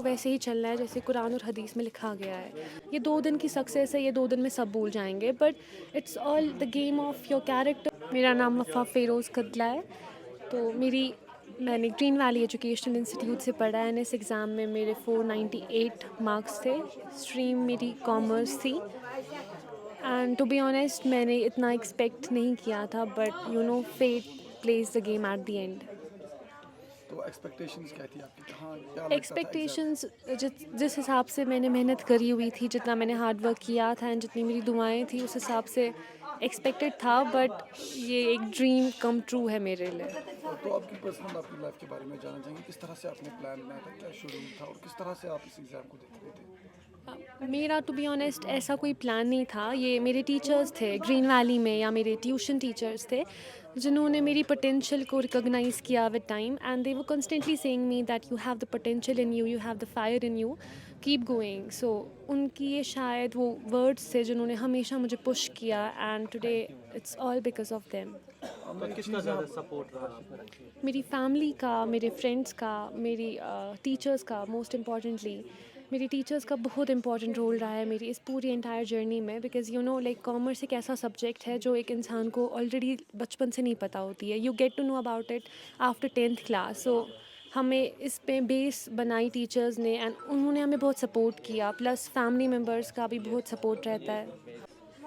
वैसे ही चलना है जैसे कुरान और हदीस में लिखा गया है। ये 2 दिन की सक्सेस है, ये 2 दिन में सब भूल जाएँगे, but it's all the game of your character. मेरा नाम वफ़ा फ़िरोज़ कदला है। तो मैंने ग्रीन वैली एजुकेशनल इंस्टीट्यूट से पढ़ा है एंड इस एग्ज़ाम में मेरे 498 मार्क्स थे। स्ट्रीम मेरी कॉमर्स थी एंड टू बी ऑनेस्ट मैंने इतना एक्सपेक्ट नहीं किया था, but fate plays the game at the end. तो एक्सपेक्टेशंस क्या थी आपकी? कहाँ क्या लगता था एग्जैक्ट? एक्सपेक्टेशंस जिस हिसाब से मैंने मेहनत करी हुई थी, जितना मैंने हार्ड वर्क किया था एंड जितनी मेरी दुआएं थी, उस हिसाब से एक्सपेक्टेड था, बट ये एक ड्रीम कम ट्रू है मेरे लिए। तो आपकी पर्सनल आपकी लाइफ के बारे में जानना चाहेंगे, किस तरह से आपने प्लान बनाया था, क्या शेड्यूल था और किस तरह से आप इस एग्जाम को देख रहे थे? मेरा टू बी ऑनेस्ट ऐसा कोई प्लान नहीं था। ये मेरे टीचर्स थे ग्रीन वैली में, या मेरे ट्यूशन टीचर्स थे जिन्होंने मेरी पोटेंशियल को रिकॉग्नाइज़ किया with time and they were constantly saying me that you have the potential in you, you have the fire in you, keep going. So उनकी ये शायद वो वर्ड्स थे जिन्होंने हमेशा मुझे पुश किया and today it's all because of them. मैं एक किसका चीज़ ज़्यादा आप सपोर्ट रहा? मेरी फैमिली का, मेरे फ्रेंड्स का, मेरी टीचर्स का, मोस्ट इम्पॉर्टेंटली मेरी टीचर्स का बहुत इंपॉर्टेंट रोल रहा है मेरी इस पूरी एंटायर जर्नी में। बिकॉज लाइक कॉमर्स एक ऐसा सब्जेक्ट है जो एक इंसान को ऑलरेडी बचपन से नहीं पता होती है। You get to know about it after 10th class. So हमें इस पे बेस बनाई टीचर्स ने एंड उन्होंने हमें बहुत सपोर्ट किया, प्लस फैमिली मेम्बर्स का भी बहुत सपोर्ट रहता है।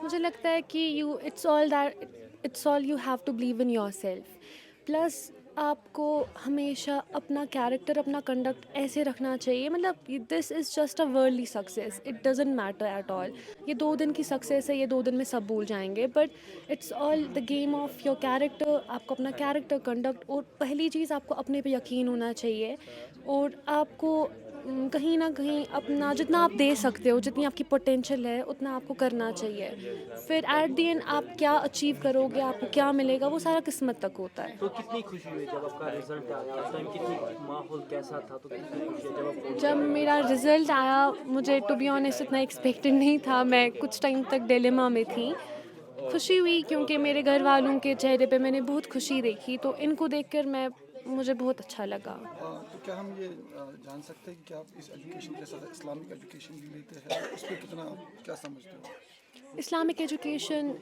मुझे लगता है कि it's all you have to believe in yourself. Plus आपको हमेशा अपना कैरेक्टर, अपना कंडक्ट ऐसे रखना चाहिए, मतलब this is just a worldly success, it doesn't matter at all. ये 2 दिन की सक्सेस है, ये 2 दिन में सब भूल जाएंगे, but it's all the game of your character. आपको अपना कैरेक्टर, कंडक्ट, और पहली चीज़ आपको अपने पे यकीन होना चाहिए, और आपको कहीं ना कहीं अपना जितना आप दे सकते हो, जितनी आपकी पोटेंशियल है, उतना आपको करना चाहिए। फिर एट द एंड आप क्या अचीव करोगे, आपको क्या मिलेगा, वो सारा किस्मत तक होता है। तो कितनी खुशी हुई जब आपका रिजल्ट आया? उस टाइम कितनी माहौल कैसा था? तो कितनी खुशी है जब आप फोन जब मेरा रिज़ल्ट आया, मुझे टू बी ऑनेस्ट इतना एक्सपेक्टेड नहीं था। मैं कुछ टाइम तक डिलेमा में थी। खुशी हुई क्योंकि मेरे घर वालों के चेहरे पे मैंने बहुत खुशी देखी, तो इनको देखकर मुझे बहुत अच्छा लगा। तो क्या हम ये जान सकते हैं कि क्या आप इस एजुकेशन के साथ इस्लामिक एजुकेशन भी लेते हैं, उस पर कितना आप क्या समझते हो? इस्लामिक एजुकेशन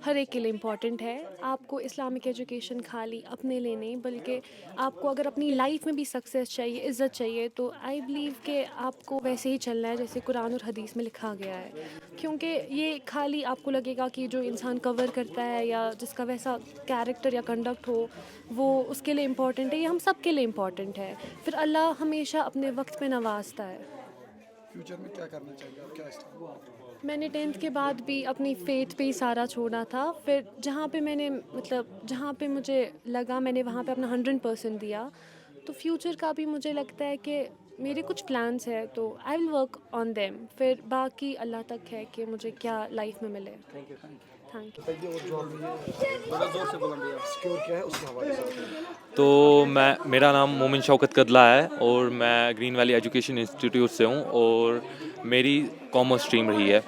हर एक के लिए इम्पॉर्टेंट है। आपको इस्लामिक एजुकेशन खाली अपने लिए नहीं, बल्कि आपको अगर अपनी लाइफ में भी सक्सेस चाहिए, इज़्ज़त चाहिए, तो आई बिलीव कि आपको वैसे ही चलना है जैसे कुरान और हदीस में लिखा गया है। क्योंकि ये खाली आपको लगेगा कि जो इंसान कवर करता है या जिसका वैसा कैरेक्टर या कंडक्ट हो, वो उसके लिए इम्पॉर्टेंट है। ये हम सब के लिए इम्पॉर्टेंट है। फिर अल्लाह हमेशा अपने वक्त पे नवाजता है। फ्यूचर में क्या करना चाहिए आप, क्या इस्लाम? मैंने 10th के बाद भी अपनी फ़ेथ पे ही सारा छोड़ा था। फिर जहाँ पे मुझे लगा, मैंने वहाँ पे अपना 100% दिया। तो फ्यूचर का भी मुझे लगता है कि मेरे कुछ प्लान्स हैं, तो I will work on them. फिर बाकी अल्लाह तक है कि मुझे क्या लाइफ में मिले। Thank you. Thank you. बताइए, और जो आपने थोड़ा जोर से बोला भैया। सिक्योर किया है उसके हवाले से बताइए। तो मेरा नाम मोमिन शौकत कदला है और मैं ग्रीन वैली एजुकेशन इंस्टीट्यूट से हूँ और मेरी कॉमर्स स्ट्रीम रही है।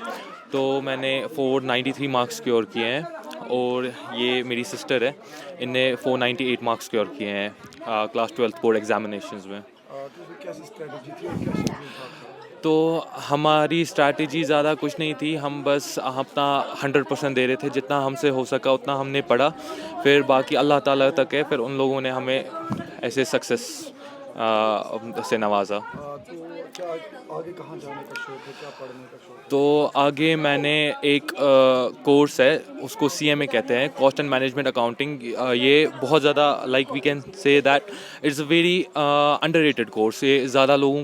तो मैंने 493 मार्क्स स्कोर किए हैं और ये मेरी सिस्टर है, इनने 498 मार्क्स स्कोर किए हैं क्लास 12th बोर्ड एग्जामिनेशंस में। तो फिर कैसी स्ट्रेटजी थी और क्या शेड्यूल था आपका? तो हमारी स्ट्रैटेजी ज़्यादा कुछ नहीं थी, हम बस अपना 100% दे रहे थे, जितना हमसे हो सका उतना हमने पढ़ा। फिर बाकी अल्लाह ताला तक है, फिर उन लोगों ने हमें ऐसे सक्सेस से नवाजा। तो क्या आगे कहाँ जाने का शौक है, क्या पढ़ने का शौक है? तो आगे मैंने एक कोर्स है, उसको CMA कहते हैं, कॉस्ट एंड मैनेजमेंट अकाउंटिंग। ये बहुत ज़्यादा like we can say that it's a very underrated course. ये ज़्यादा लोगों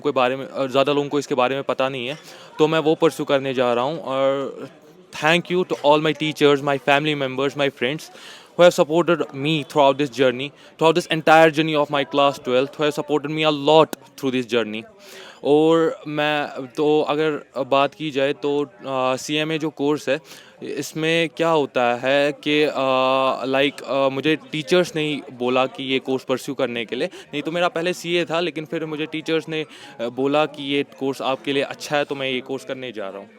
को इसके बारे में पता नहीं है, तो मैं वो परस्यू करने जा रहा हूँ। और thank you to all my teachers, my family members, my friends who have supported me throughout this journey, throughout this entire journey of my class 12th, who have supported me a lot through this journey. और मैं तो अगर बात की जाए तो CMA जो course है, इसमें क्या होता है कि लाइक मुझे टीचर्स ने ही बोला कि ये कोर्स परस्यू करने के लिए। नहीं तो मेरा पहले CA था, लेकिन फिर मुझे टीचर्स ने बोला कि ये कोर्स आपके लिए अच्छा है, तो मैं ये कोर्स करने जा रहा हूँ।